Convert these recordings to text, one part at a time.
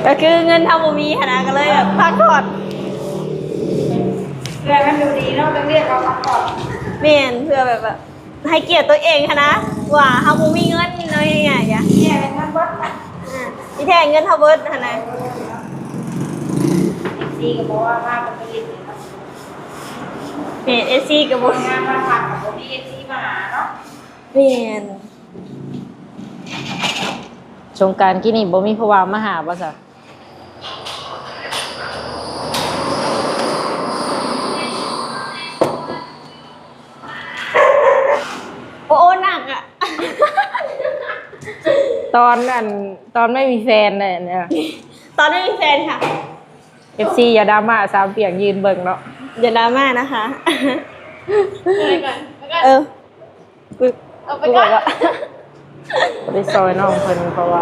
ก็คือเงินเท่าบ่มีขนาดก็เลยแบบพักผ่อนเรื่องมันดูดีเนาะต้องเรียกเราพักผ่อน เมียนเพื่อแบบว่าให้เกียรติตัวเองค่ะนะว่าเฮาบ่มีเงินเนาะยังไงจ้ะ เนี่ยเป็นทั้งวัดที่แท้เงินเท่าเบิดค่ะนะ ดีก็บอกว่ามาเป็นผลิตเนี่ยครับ เมียน SC ก็บ่ งานมาผ่านกับผมมีที่มาหาเนาะ เมียน สงกรานต์กี่นี่บ่มีผู้ว่ามาหาบ่ซะ โอ้หนักอ่ะ ตอนไม่มีแฟนเนี่ย ตอนไม่มีแฟนค่ะ FC อย่าดราม่าสาวเปียกยืนเบิ่งเนาะ อย่าดราม่านะคะกู เอาไป กู ก่ บ อ อน กว่าไปซอยน้องเพิ่นเพราะว่า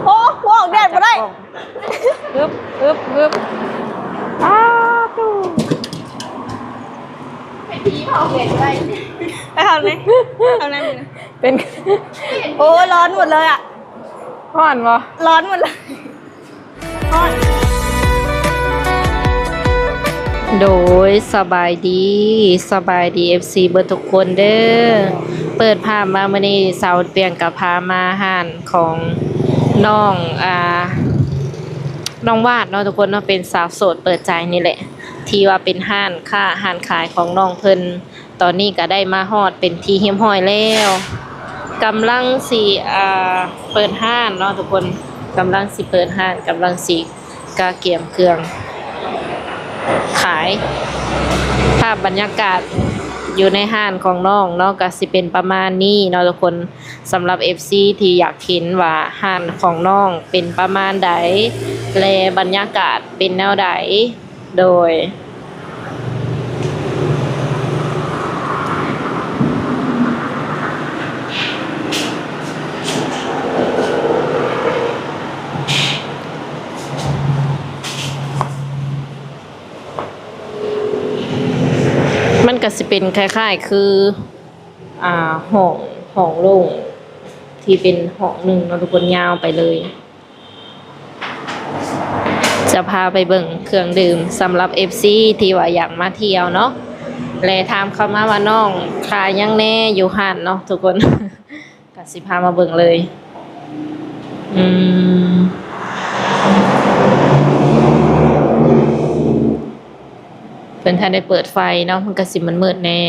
โอ้หัวออกแดดบ่ได้ ฮึบอ้าตู้ ให้พี่เขาเห็นไว้ ไปทำไหนทำไหนมึง เป็น โอ้ร้อนหมดเลยอ่ะ ฮ้อนบ่ ร้อนหมดเลยร้อน โดยสบายดี FC เบิดทุกคนเด้อเปิดภาพมามื้อนี้สาวเปียงกับพามาห้านของน้องน้องวาดเนาะทุกคนเนาะเป็นสาวโสดเปิดใจนี่แหละที่ว่าเป็นห้านขายของน้องเพิ่นตอนนี้ก็ได้มาฮอดเป็นที่เฮียมห้อยแล้วกำลังสิเปิดห้านเนาะทุกคนกำลังสิเปิดห้านกำลังสิกาเกียมเครื่องขายภาพบรรยากาศอยู่ในห้านของน้องเนาะก็สิเป็นประมาณนี้เนาะทุกคนสำหรับ FC ที่อยากเห็นว่าห้านของน้องเป็นประมาณใดและบรรยากาศเป็นแนวใดโดยมันก็สิเป็นคล้ายๆคือห้องโล่งที่เป็นห้องหนึ่งเนาะทุกคนยาวไปเลยจะพาไปเบิ่งเครื่องดื่มสำหรับ FC ที่ว่าอยากมาเที่ยวเนาะและถามเข้ามาว่าน้องขายยังแน่อยู่ห้านเนาะทุกคน ก็สิพามาเบิ่งเลยเพิ่นท่านได้เปิดไฟเนาะมันก็สิมันมืดแน่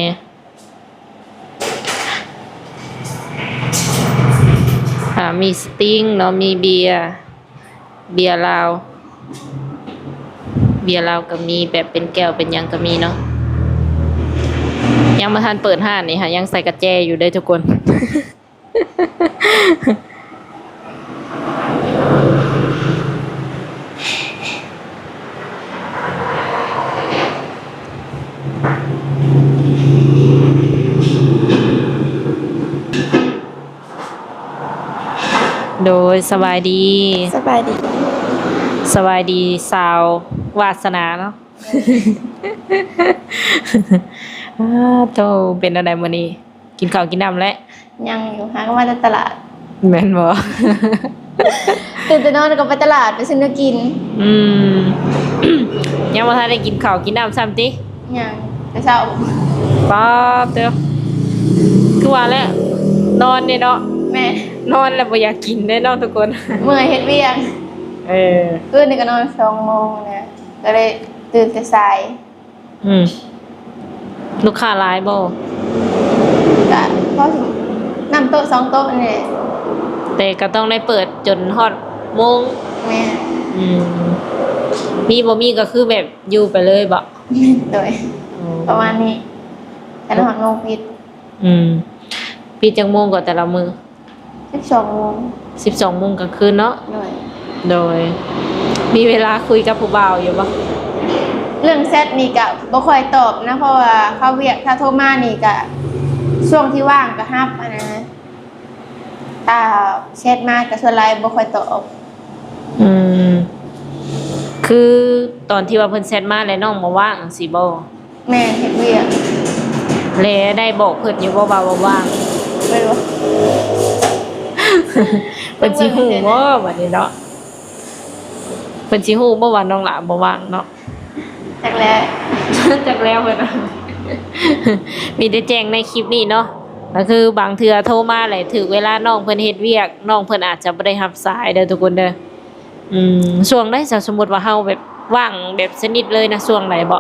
มีสติ้งเนาะมีเบียร์ลาวก็มีแบบเป็นแก้วเป็นหยังก็มีเนาะยังบ่ทันเปิดห้านนี่ค่ะยังใส่กระแจอยู่เด้อทุกคน โดยสบายดี สบายดี สาววาสนาเนาะ โตเป็นอะไรมื้อนี้กินข้าวกินน้ำแล้ว ยังอยู่หาก็มาจากตลาด แม่นบ่ ตื่นแต่นอนก็ไปตลาดไปซื้อเนื้อกิน ยังบ่ทันได้กินข้าวกินน้ำซ้ำติ ยังแต่เช้า ป๊าบเด้อคือว่าแล้วนอนนี่เนาะ แม่ นอนแล้วบ่อยากกินเด้เนาะทุกคน เมื่อยเฮ็ดเวียง คืนนี้ก็นอน2 โมงนะก็เลยตื่นแต่สาย ลูกค้าหลายบ่ ก็พอสินำโต๊ะ2 โต๊ะนี่ แต่ก็ต้องได้เปิดจนฮอดโมง แม่ มีบ่มีก็คือแบบอยู่ไปเลยบ่ โดยประมาณนี้แต่ละหอดโมงปิด ปิดจังโมงก็แต่ละมื้อ 12 โมง 12 โมงกลางคืนเนาะ โดย มีเวลาคุยกับผู้บ่าวอยู่บ่ เรื่องแชทนี่ก็บ่ค่อยตอบนะเพราะว่าเขาเวียกถ้าโทรมานี่ก็ช่วงที่ว่างก็รับอันนั้นนะถ้าแชทมาก็ส่วนหลายบ่ค่อยตอบ คือตอนที่ว่าเพิ่นแชทมาแล้วน้องบ่ว่างสิบ่ แม่เฮ็ดเวียก แล้วได้บอกเพิ่นอยู่บ่ว่าบ่ว่าง ไม่รู้ เพิ่นสิฮู้บ่บัดนี้เนาะ พิ่นสิฮู้บ่ว่าน้องหลาบ่ว่างเนาะ จากแล้ว จักแล้วเพิ่นน่ะ มีแต่แจ้งในคลิปนี้เนาะก็คือบางเทื่อโทรมาแหละถึงเวลาน้องเพิ่นเฮ็ดเวียกน้องเพิ่นอาจจะบ่ได้รับสายเด้อทุกคนเด้อช่วงใดถ้าสมมุติว่าเฮาแบบว่างแบบสนิทเลยนะช่วงไหนบ่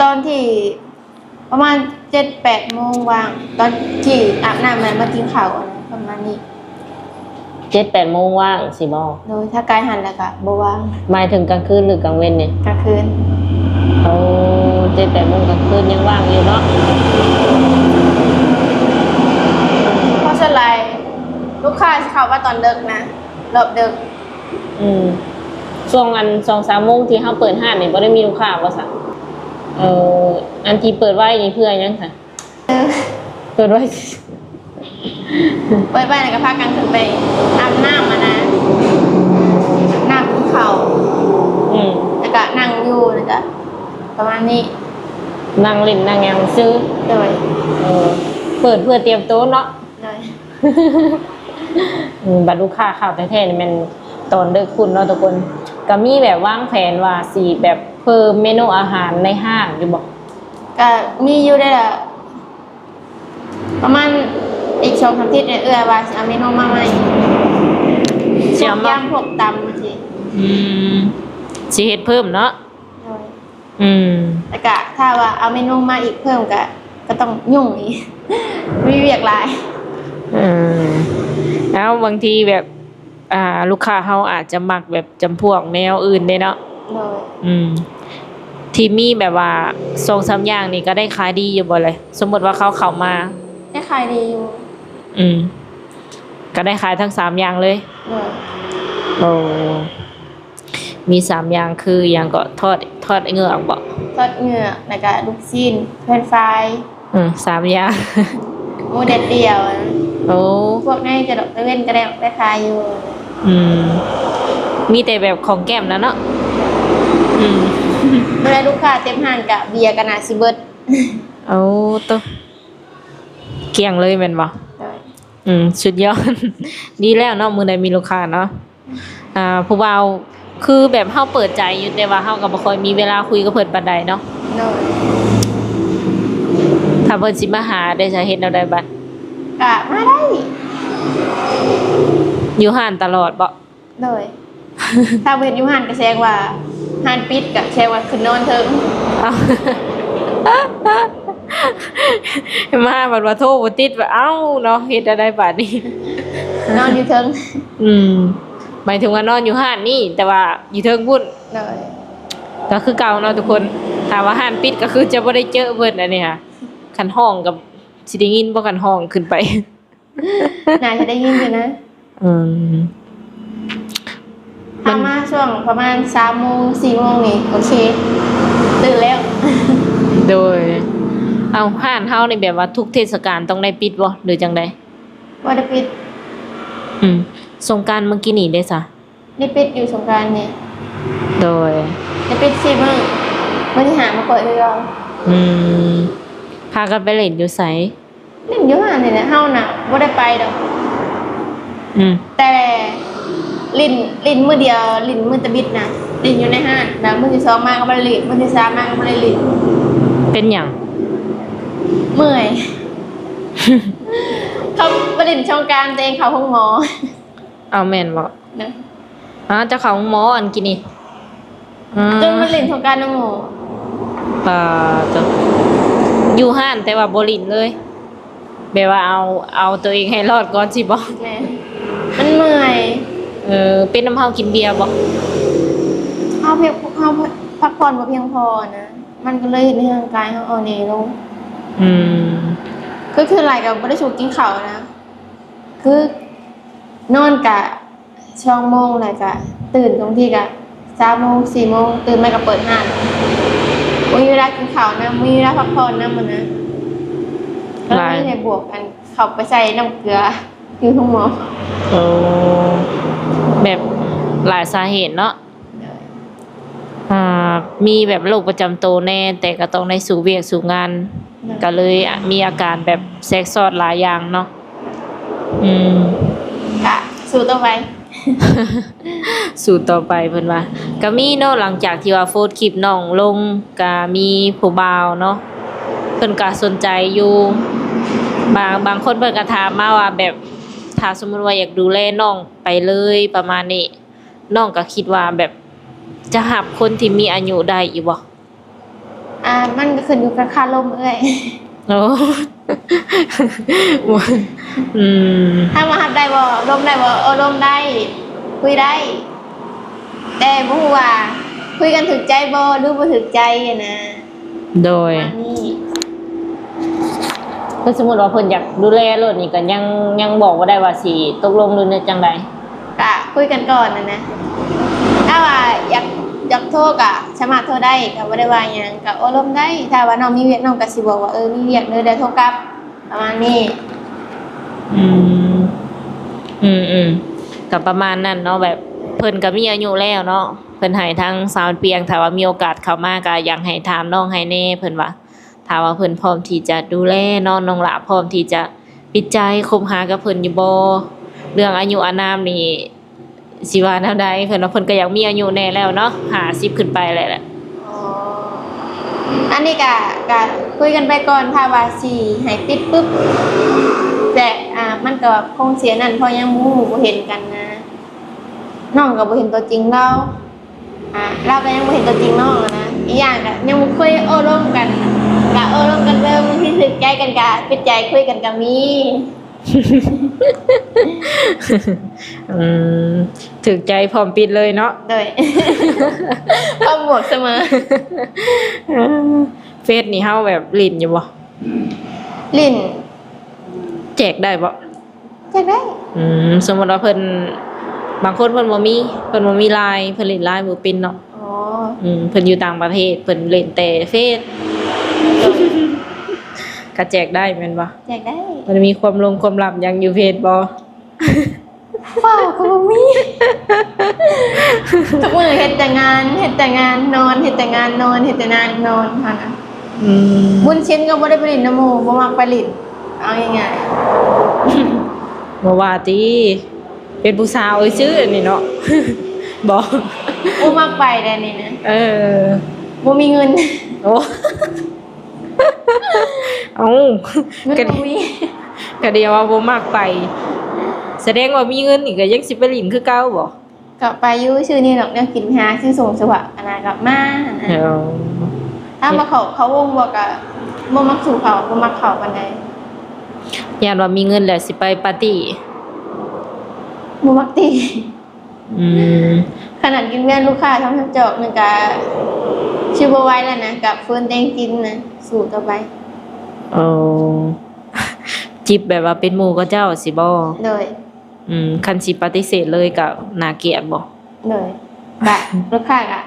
ตอนที่ประมาณ7-8 โมงว่าง ตอนที่อาบน้ำมากินข้าวอะนะประมาณนี้ 7-8 โมงว่างสิบ่ โดยถ้าไกลหันแล้วก็บ่ว่าง หมายถึงกลางคืนหรือกลางเว้นเนี่ย กลางคืน เอา7-8 โมงกลางคืนยังว่างอยู่เนาะ เพราะส่วนใหญ่ลูกค้าสิเข้าว่าตอนดึกนะรอบดึก ช่วงอัน 2-3 โมงที่เฮาเปิดห้านนี่บ่ได้มีลูกค้าบ่ซะอันที่เปิดไว้นี่เพื่อหยังค่ะเปิดไว้ เปิดไปแล้วก็พากันขึ้นไปอาบน้ำมานะน้ำกินข้าวแล้วก็นั่งอยู่แล้วก็ประมาณนี้ นั่งเล่นนั่งหยังซื้อ โดย เปิดเพื่อเตรียมโต๊ะเนาะ โดย บัตรลูกค้าเข้าแท้ๆนี่มันตอนเลิกคุณเนาะทุกคนก็มีแบบวางแผนว่าสิแบบเพิ่มเมนูอาหารในห้างอยู่บ่ ก็มีอยู่ได้ละประมาณอีก2-3 อาทิตย์เนี่ยว่าสิเอาเมนูมาใหม่พวกยำพวกตำมาสิ สิเฮ็ดเพิ่มเนาะ โดย แล้ว ก็ถ้าว่าเอาเมนูมาอีกเพิ่มก็ต้องยุ่งอีก มีเวียกหลาย แล้วบางทีแบบลูกค้าเฮาอาจจะมักแบบจำพวกแนวอื่นเด้เนาะ โดย ที่มีแบบว่า2-3อย่างนี่ก็ได้ขายดีอยู่บ่เลยสมมุติว่าเขาเข้ามา ได้ขายดีอยู่ ก็ได้ขายทั้ง3อย่างเลย โดย โอ้มี3อย่างคืออย่างก็ทอดเหงือกบ่ ทอดเหงือกแล้วก็ลูกชิ้นเฟรนช์ฟราย 3อย่าง หมูเด็ดเดียวอะ โอ้ พวกนี้จะดอกตะเว้นก็ได้ขายอยู่ มีแต่แบบของแก้มนะเนาะ เมื่อลูกค้าเต็มห้างกะเบียร์กันน่ะสิเบิด เอาตัวเกลี้ยงเลยแม่นบ่ โดย สุดยอด ดีแล้วเนาะมื้อใดมีลูกค้าเนาะผู้บ่าวคือแบบเฮาเปิดใจอยู่แต่ว่าเฮาก็บ่ค่อยมีเวลาคุยกับเพิ่นปานใดเนาะ โดย ถ้าเพิ่นสิมาหาได้จะเฮ็ดแนวใดบัด กะมาได้ อยู่ห้านตลอดบ่ โดย ถ้าเพิ่นอยู่ห้านก็แสดงว่าห้านปิดก็แสดงว่าขึ้นนอนเทิง เอ้า มาบัดว่าโทรบ่ติดว่าเอ้าเนาะเฮ็ดได้บัดนี้ นอนอยู่เทิง หมายถึงว่านอนอยู่ห้านนี่แต่ว่าอยู่เทิงพุ่น โดย ก็คือเก่าเนาะทุกคนถ้าว่าห้านปิดก็คือจะบ่ได้เจอเพิ่นอันนี้ค่ะคันห้องกับสิได้ยินบ่คันห้องขึ้นไป น่าจะได้ยินอยู่นะ ถ้ามาช่วงประมาณ3 โมง 4 โมงนี่โอเคตื่นแล้ว โดยเอาห้านเฮานี่แบบว่าทุกเทศกาลต้องได้ปิดบ่หรือจังได๋ บ่ได้ปิด สงกรานต์เมื่อกี้นี่ได้ซะ ได้ปิดอยู่สงกรานต์นี่ โดย ได้ปิด4 มื้อมื้อที่5มาเปิดคือเรา พากันไปเล่นอยู่ไส เล่นอยู่ห้านนี่แหละเฮาน่ะบ่ได้ไปดอก แต่ลิ้นมื้อเดียวลิ้นมื้อตะบิดน่ะลิ้นอยู่ในห้างแล้วมื้อที่2มาก็บ่ได้ลิ้นมื้อที่3มาก็บ่ได้ลิ้น เป็นหยัง เมื่อย เขาบ่ลิ้นช่องกลางตัวเองเข้าห้องหมอ เอาแม่นบ่ นะ จะเข้าหมออันกินนี่ จนบ่ลิ้นช่องกลางน้องหมอ จะอยู่ห้านแต่ว่าบ่ลิ้นเลยแบบว่าเอาตัวเองให้รอดก่อนสิบ่ แม่มันเมื่อย เป็นน้ำเฮากินเบียร์บ่ เฮาพักผ่อนบ่เพียงพอนะมันก็เลยเฮ็ดให้ร่างกายเฮาอ่อนแอลงคือหลายก็บ่ได้สูกินข้าวนะ คือนอนกะ2 โมงแล้วก็ตื่นบางทีก็3 โมง 4 โมงตื่นมาก็เปิดห้างบ่มีเวลากินข้าวนะบ่มีเวลาพักผ่อนนำมันนะก็เลยให้บวกกันเข้าไปใส่น้ำเกลืออยู่ห้องหมอ แบบหลายสาเหตุเนาะมีแบบโรคประจำตัวแน่แต่ก็ต้องได้สู่เวียกสู่งาน ก็เลยมีอาการแบบแทรกซ้อนหลายอย่างเนาะกะสู้ต่อไป สู่ต่อไปเพิ่นว่าก็มีเนาะหลังจากที่ว่าโพสต์คลิปน้องลงก็มีผู้บ่าวเนาะเพิ่นก็สนใจอยู่บางคนเพิ่นก็ถามมาว่าแบบถ้าสมมุติว่าอยากดูแลน้องไปเลยประมาณนี้น้องก็คิดว่าแบบจะหับคนที่มีอายุได้อีกบ่ มันก็ขึ้นอยู่กับค่าลมเอ้ย โอ้ อืม ถ้ามาหับได้บ่ลมได้บ่ลมได้คุยได้ แต่บ่ฮู้ว่าคุยกันถึกใจบ่หรือบ่ถึกใจอะนะ โดย อันนี้ ถ้าสมมุติว่าเพิ่นอยากดูแลรถนี่ก็ยังบอกบ่ได้ว่าสิตกลงหรือในจังได ก็คุยกันก่อนนะถ้าว่าอยากโทรก็สามารถโทรได้ก็บ่ได้ว่าหยังก็ลมได้ถ้าว่าน้องมีเวียกน้องก็สิบอกว่ามีเวียกเด้อได้โทรกลับประมาณนี้ อืมก็ประมาณนั้นเนาะแบบเพิ่นก็มีอายุแล้วเนาะเพิ่นให้ทางสาวเปียงถ้าว่ามีโอกาสเข้ามาก็อยากให้ถามน้องให้แน่เพิ่นว่าถ้าว่าเพิ่นพร้อมที่จะดูแลน้องหลาพร้อมที่จะปิดใจคบหากับเพิ่นอยู่บ่เรื่องอายุอานามนี่สิว่าแนวใดเพิ่นว่าเพิ่นก็อยากมีอายุแน่แล้วเนาะ50ขึ้นไปแหละ อ๋ออันนี้ก็คุยกันไปก่อนถ้าว่าสิให้ติดปึ๊บแต่มันก็คงเสียนั่นเพราะยังบ่เห็นกันนะน้องก็บ่เห็นตัวจริงเราเราก็ยังบ่เห็นตัวจริงน้องอะนะอีกอย่างก็ยังบ่เคยร่วมกันก็ร่วมกันเริ่มที่สึกใจกันก็ปิดใจคุยกันก็มี อืมถึกใจพร้อมปิดเลยเนาะ โดย เอาหมวกเสมอ เฟซนี่เฮาแบบลิ้นอยู่บ่ ลิ้น แจกได้บ่ จะได้ สมมุติว่าเพิ่นบางคนเพิ่นบ่มีไลน์เพิ่นเล่นไลน์บ่เป็นเนาะ อ๋อ เพิ่นอยู่ต่างประเทศเพิ่นเล่นแต่เฟซก็แจกได้แม่นบ่ แจกได้ มันมีความลับหยังอยู่เฟซบ่ ว้าวก็บ่มี ทุกมื้อเฮ็ดแต่งานนอนเฮ็ดแต่งานนอนเฮ็ดแต่งานนอนค่ะนะ อืม บุญชิ้นก็บ่ได้ไปลิ้นน้ำหมู่บ่มักไปลิ้นเอาง่าย บ่ว่าติเป็นผู้สาวเอ้ยชื่ออันนี้เนาะ บ่ ๆบ่มักไปได้นี่นะ เออ บ่มีเงิน โอ้ เอา เงิน ก็ บ่มี ก็เดียวว่าบ่มักไป แสดงว่ามีเงินนี่ก็ยังสิไปหลินคือเก่าบ่ ก็ไปอยู่ชื่อนี่ดอกแนวกินหาชื่อส่งสวะอันนั้นก็มาอันนั้น เอา ถ้ามาเขาวงบอกอะบ่มักสู่เขาบ่มักเขาปานใด ย่านว่ามีเงินแล้วสิไปปาร์ตี้ บ่มักตี อืม ขนาดกินเวียนลูกค้าทำจอกนึงก็ชื่อบ่ไหวแล้วนะกับเฟิร์นแดงกินนะสู่ต่อไป เอา จิบแบบว่าเป็นหมู่กับเจ้าสิบ่ โดย คันสิปฏิเสธเลยก็น่าเกลียดบ่ โดยบะลูกค้าก็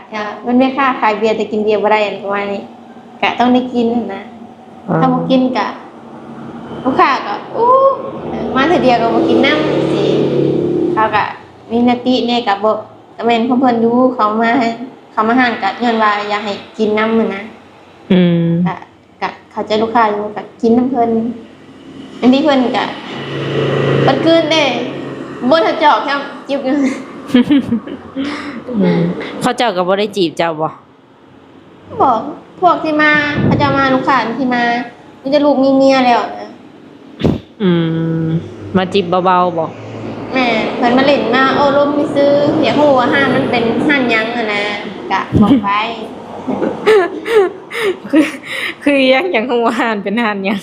มันไม่ค่าขายเบียร์แต่กินเบียร์บ่ได้ประมาณนี้ก็ต้องได้กินนะถ้าบ่กินก็ลูกค้าก็มาเทื่อเดียวก็บ่กินน้ำสิเขาก็มีหน้าที่เนี่ยก็บ่ก็แม่นเพิ่นอยู่เขามาห้างก็ย้อนว่าอยากให้กินน้ำนะ อืม กะเขาใจลูกค้าอยู่กะกินน้ำเพิ่นอันนี้เพิ่นกะมันคืนเด้บ่ถ้าจอกครับจิบเงิน เขาเจ้าก็บ่ได้จีบเจ้าบ่ บอกพวกที่มาเขาจะมาลูกค้าที่มามีแต่ลูกมีเมียแล้วนะ อืม มาจิบเบาๆบ่ แม่เพิ่นมาเล่นมาลมมีซื้ออยากฮู้ว่าห้างมันเป็นห้างหยังอะนะกะบอกไป คือยังคงว่าหานเป็นหานหยัง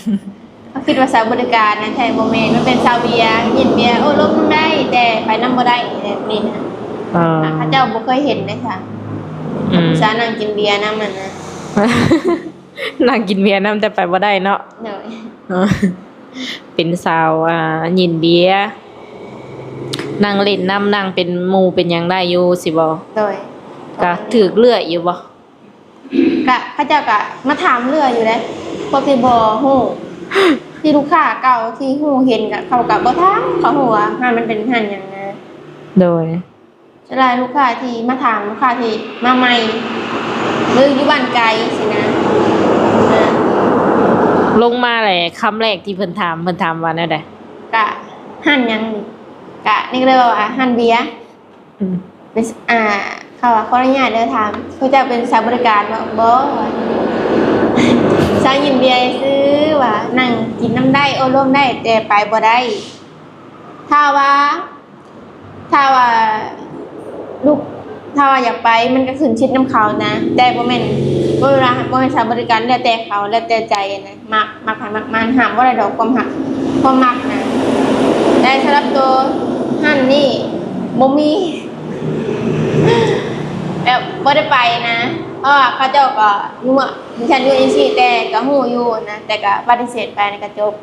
เขาคิดว่าสาวบริการนะแท้บ่แม่นมันเป็นสาวเบียร์ยินเบียร์ลมได้แต่ไปนำบ่ได้แบบนี้นะ เขาเจ้าบ่เคยเห็นเลยค่ะผู้สาวนั่งกินเบียร์น้ำมันนะ นั่งกินเบียร์น้ำแต่ไปบ่ได้เนาะ เดี๋ยว เป็นสาวยินเบียร์นั่งเล่นน้ำนั่งเป็นหมู่เป็นหยังได้อยู่สิบ่ โดย ก็ถือกเลื่อยอยู่บ่ กะเขาเจ้ากะมาถามเรื่อยอยู่เลยพวกที่บ่ฮู้ ที่ลูกค้าเก่าที่ฮู้เห็นกะเขากะบ่ถามเขาฮู้ว่าห้านมันเป็นห้านหยังนะ โดย ฉะนั้นลูกค้าที่มาถามลูกค้าที่มาใหม่หรืออยู่บ้านไกลสินะ ลงมาแหละคำแรกที่เพิ่นถามว่าแนวใด กะห้านหยังนี่กะนี่ก็เลยว่าห้านเบียร์ อืม เป็นเขาว่าขออนุญาตเดินทางเขาจะเป็นสาวบริการว่าบ่สาวยินเบียร์ซื้อว่านั่งกินน้ำได้โอ้ร่วมได้แต่ไปบ่ได้ถ้าว่าลูกถ้าว่าอยากไปมันก็ขึ้นชิดน้ำเขานะแต่บ่แม่นเวลาบ่แม่นสาวบริการแล้วแต่เขาแล้วแต่ใจนะมักให้มักมันห้ามบ่ได้ดอกความหักความมักนะแต่สำหรับตัวหั่นนี่บ่มีแบบบ่ได้ไปนะเพราะว่าเขาเจ้าก็รู้ว่าดิฉันอยู่จังซี่แต่ก็ฮู้อยู่นะแต่ก็ปฏิเสธไปในกระจบ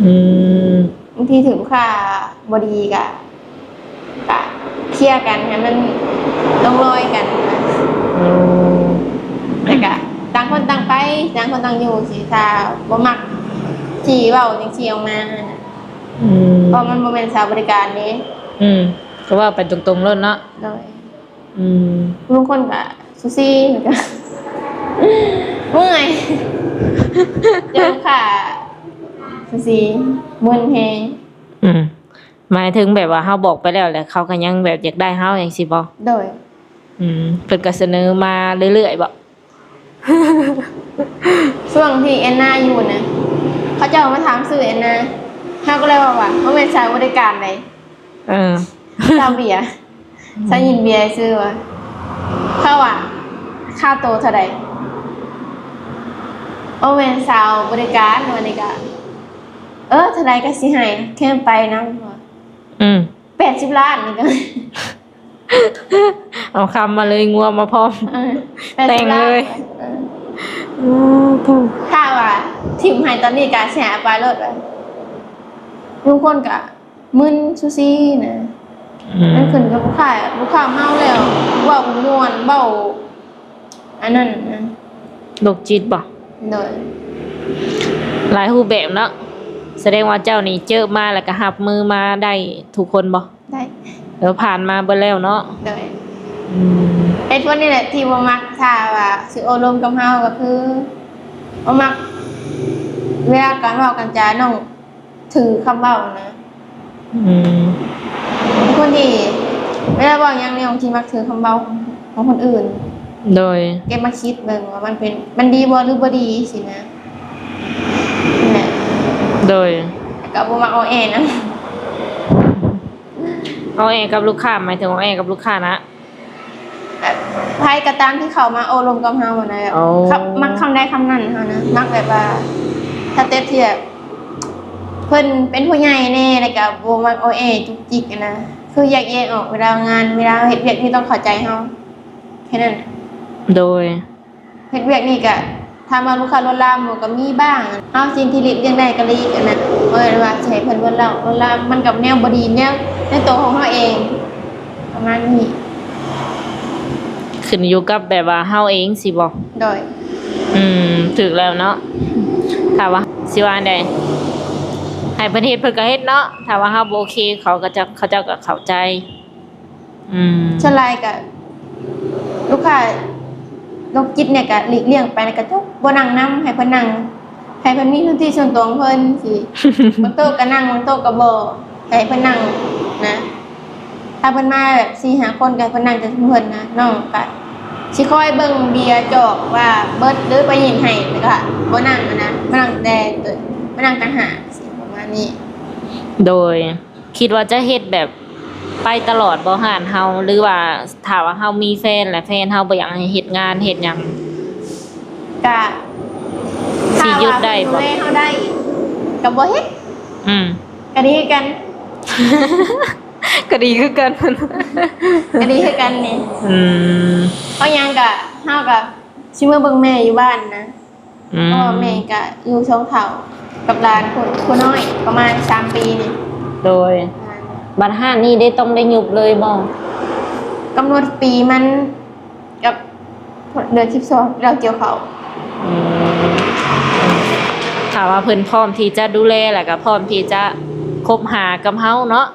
อืม บางทีถึงค่าบ่ดีก็เคลียร์กันให้มันลงรอยกันนะ อืม แต่ก็ต่างคนต่างไปต่างคนต่างอยู่สิถ้าบ่มักที่เว้าจังซี่ออกมานะ อืม เพราะมันบ่แม่นสาวบริการเด้ อืมก็ว่าไปตรงๆแล้วเนาะ โดย อืม บางคนก็ซูซี่เหมือนกันเมื่อยเจอค่ะซูซี่มึนแฮง อืมหมายถึงแบบว่าเฮาบอกไปแล้วแหละเขาก็ยังแบบอยากได้เฮาอย่างสิบ่ โดย อืมเพิ่นก็เสนอมาเรื่อยๆบ่ ช่วงที่แอนนาอยู่นะเขาจะมาถามซื้อแอนนาเขาก็เลยบอกว่าเขาเป็นสายบริการไหน เออ ซาเบียซายินเบียร์ซื้อวะเขาว่าค่าโตเท่าไหร่โอเป็นสาวบริการวันนี้ก็เท่าไหร่ก็สิให้แค่ไปนะว่า อืม 80 ล้านนี่ก็ เอาคำมาเลยงัวมาพร้อม 80 แต่งเลย ออ อืมถูก ถ้าว่าทิมให้ตอนนี้ก็แชร์ไปรถเลยทุกคนก็มึนซูซี่นะ มันขึ้นกับลูกค้าเมาแล้วเว้าม่วนเว้าอันนั้นนะ โรคจิตบ่ โดย หลายรูปแบบเนาะแสดงว่าเจ้านี่เจอมาแล้วก็รับมือมาได้ทุกคนบ่ ได้ แล้วผ่านมาเบิดแล้วเนาะ โดย อืม ไอ้พวกนี้แหละที่บ่มักถ้าว่าสิโอารมณ์กับเฮาก็คือบ่มักเวลาการเว้ากันจาน้องถือคำเว้านะ อืม เป็นคนที่เวลาเว้าหยังเนี่ยบางทีมักถือคำเว้าของคนอื่น โดย เก็บมาคิดเบิ่งว่ามันดีบ่หรือบ่ดีสินะนั่นแหละ โดย ก็บ่มักเอาแอนะ เอาเองกับลูกค้าหมายถึงเอาเองกับลูกค้านะ แบบไผก็ตามที่เขามาโอารมณ์กับเฮาอะนะแบบ อ๋อ มักคำใดคำนั้นเฮานะมักแบบว่าถ้าเต็บที่แบบเพิ่นเป็นผู้ใหญ่แน่แล้วก็บ่มักเอาแอจุกจิกอะนะคือแยกแยะออกเวลางานเวลาเฮ็ดเวียกนี่ต้องเข้าใจเฮาแค่นั้น โดย เฮ็ดเวียกนี่ก็ถ้ามาลูกค้าลวนลามมันก็มีบ้างเอาสิ่งที่หลีกเลี่ยงได้ก็หลีกอะนะว่าสิให้เพิ่นลวนลามมันกับแนวบ่ดีแนวในตัวของเฮาเองประมาณนี้ ขึ้นอยู่กับแบบว่าเฮาเองสิบ่ โดย ถูกแล้วเนาะถ้าว่าสิว่าอันใดให้ประเทศเพิ่นก็เฮ็ดเนาะถ้าว่าเฮาบ่โอเคเขาเจ้าก็เข้าใจ ฉลายกับลูกค้าโรคจิตเนี่ยก็หลีกเลี่ยงไปแล้วก็บ่นั่งนำให้เพิ่นนั่งให้เพิ่นมีพื้นที่ส่วนตัวของเพิ่นสิ บางโต๊ะก็นั่งบางโต๊ะก็บ่ให้เพิ่นนั่งนะถ้าเพิ่นมาแบบ4-5 คนก็ให้เพิ่นนั่งแต่เพิ่นนะน้องก็สิคอยเบิ่งเบียร์จอกว่าเบิดหรือไปยินให้แล้วก็บ่นั่งอะนะมานั่งแต่ตัวมานั่งต่างหากสิประมาณนี้ โดยคิดว่าจะเฮ็ดแบบไปตลอดบ่ห่านเฮาหรือว่าถ้าว่าเฮามีแฟนและแฟนเฮาบ่อยากให้เฮ็ดงานเฮ็ดหยัง ก็ สิหยุดได้บ่ ถ้าว่าเพิ่นดูแลเฮาได้ก็บ่เฮ็ด อืม ก็ดีคือกัน ก็ดีคือกัน ก็ดีคือกันนี่ อืม เพราะหยังก็เฮาก็สิมาเบิ่งแม่อยู่บ้านนะ อื เพ ม ราะว่าแม่ก็อยู่ช่องเฒ่ากับหลานคนน้อยประมาณ3 ปีนี่ โดยบัตรห้านนี่ได้ต้องได้ยุบเลยบ่ กำหนดปีมันกับเดือน12เราเกี่ยวเขา อืมถ้าว่าเพิ่นพร้อมที่จะดูแลแล้วก็พร้อมที่จะคบหากับเฮาเนาะ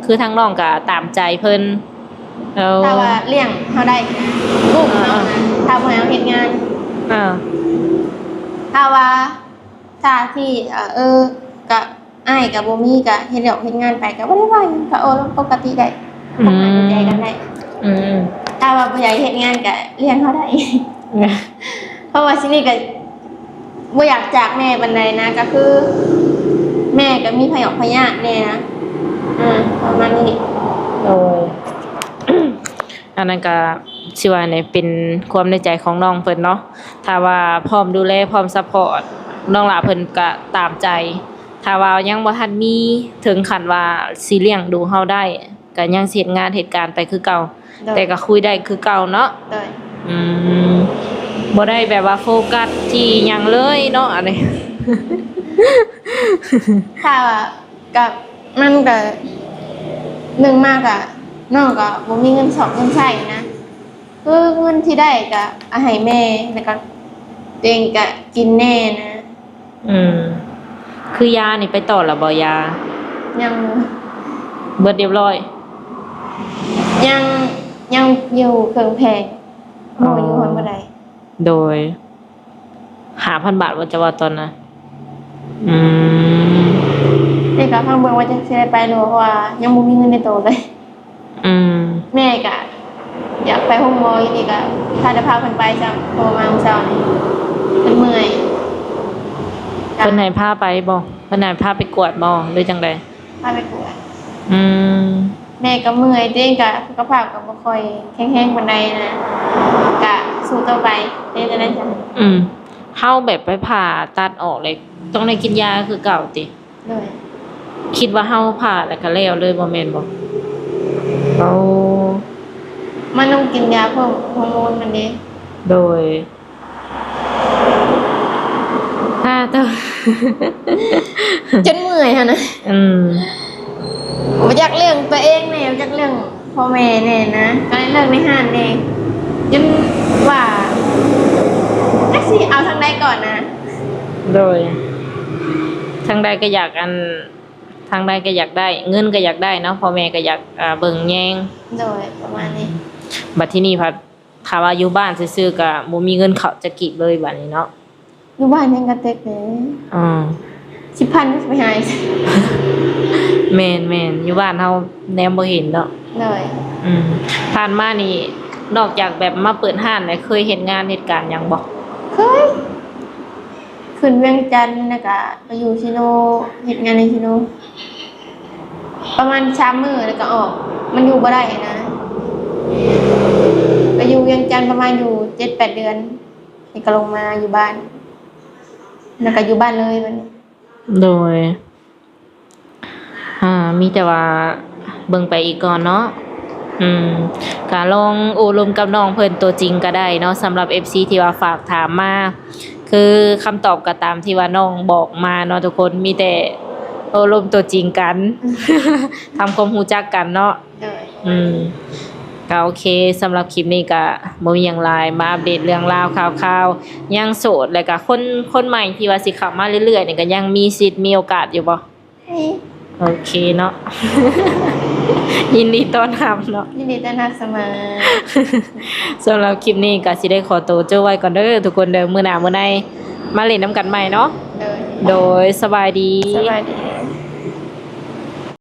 คือทางน้องก็ตามใจเพิ่นแล้ว ถ้าว่าเลี้ยงเฮาได้นะลูกเฮานะถ้าบ่ให้เฮาเฮ็ดงาน อ่า ถ้าว่าถ้าที่ก็อ้ายก็บ่มีก็เฮ็ดเฮ็ดงานไปก็บ่ได้ว่าหยังก็โอ้ปกติได้ คบหาดูใจกันได้ อืม ถ้าว่าบ่อยากเฮ็ดงานก็เลี้ยงเขาได้ เพราะว่าที่นี่ก็บ่อยากจากแม่ปานใดนะก็คือ แม่ก็มีพยองพยาธิแน่นะประมาณนี้ โอ้ย อันนั้นก็สิว่าเนี่ยเป็นความในใจของน้องเพิ่นเนาะถ้าว่าพร้อมดูแลพร้อมซัพพอร์ตน้องหลาเพิ่นก็ตามใจถ้าว่ายังบ่ทันมีถึงขั้นว่าสิเลี้ยงดูเฮาได้ก็ยังสิเฮ็ดงานเหตุการณ์ไปคือเก่าแต่ก็คุยได้คือเก่าเนาะ โดย อืมบ่ได้แบบว่าโฟกัสที่หยังเลยเนาะอันนี้ ถ้าว่ากับมันก็หนึ่งมากอะน้องก็บ่มีเงินสองเงินใช้นะคือเงินที่ได้ก็เอาให้แม่แล้วก็ตัวเองก็กินแน่นะ อืมคือยานี่ไปต่อแล้วบ่ยา ยัง เบิดเรียบร้อย ยังยังอยู่เครื่องแพงโมอยู่คนบ่ได้ โดย5,000 บาทว่าจะว่าตอนน่ะอืม นี่ก็ฟังเบิ่งว่าจะสิได้ไปหรือเพราะว่ายังบ่มีเงินในโตเลย อืม แม่ก็อยากไปห้องหมออยู่นี่ก็ถ้าจะพาเพิ่นไปซ้ำโทรมาเมื่อเช้านี่เพิ่นเมื่อย เพิ่นให้พาไปบ่เพิ่นให้พาไปกวดบ่หรือจังได๋ พาไปกวด อืม แม่ก็เมื่อยตัวเองก็สุขภาพก็บ่ค่อยแข็งแรงปานใดนะก็สู้ต่อไปเด้จะได้จ้ะ อืมเฮาแบบไปผ่าตัดออกเลยต้องได้กินยาคือเก่าติ เลย คิดว่าเฮาผ่าแล้วก็แล้วเลยบ่แม่นบ่เอา มันต้องกินยาเพิ่มฮอร์โมนมันเด้ โดยถ้าต้อง จนเมื่อยหั่นนะ อืม บ่อยากเรื่องตัวเองแน่บ่อยากเรื่องพ่อแม่แน่นะก็เลยเลิกในห้านแน่จนว่าจักสิเอาทางใดก่อนนะ โดยทางใดก็อยากทางใดก็อยากได้ เงินก็อยากได้เนาะพ่อแม่ก็อยากเบิ่งแยง โดยประมาณนี้ บัดที่นี่พัดถ้าว่าอยู่บ้านซื่อๆก็บ่มีเงินเข้าจะกิเลยบัดนี้เนาะ อยู่บ้านยังกระเตกเลย อือ 10,000ก็สิไปหาอีก แม่นอยู่บ้านเฮาแนมบ่เห็นเนาะ เลย ผ่านมานี่นอกจากแบบมาเปิดห้านเนี่ยเคยเห็นงานเหตุการณ์หยังบ่ เคยขึ้นเวียงจันทน์แล้วก็ไปอยู่ชิโนเฮ็ดงานในชิโนประมาณ3มื้อแล้วก็ออก มันอยู่บ่ได้นะไปอยู่เวียงจันทน์ประมาณอยู่ 7-8 เดือนแล้วก็ลงมาอยู่บ้าน แล้วก็อยู่บ้านเลยบัดนี้ โดยมีแต่ว่าเบิ่งไปอีกก่อนเนาะก็ลองโอ้ลมกับน้องเพิ่นตัวจริงก็ได้เนาะสำหรับ FC ที่ว่าฝากถามมาคือคำตอบก็ตามที่ว่าน้องบอกมาเนาะทุกคนมีแต่โอ้ลมตัวจริงกัน ทำความรู้จักกันเนาะ เลย ก็โอเคสำหรับคลิปนี้ก็บ่มีหยังหลายมาอัปเดตเรื่องราวข่าวๆยังโสดแล้วก็คนใหม่ที่ว่าสิเข้ามาเรื่อยๆนี่ก็ยังมีสิทธิ์มีโอกาสอยู่บ่ นี่ โอเคเนาะ ยินดีต้อนรับเนาะ ยินดีต้อนรับเสมอ สำหรับคลิปนี้ก็สิได้ขอตัวเจ้าไว้ก่อนเด้อทุกคนเด้อมื้อหน้ามื้อในมาเล่นน้ำกันใหม่เนาะ เลย โดยสบายดี สวัสดี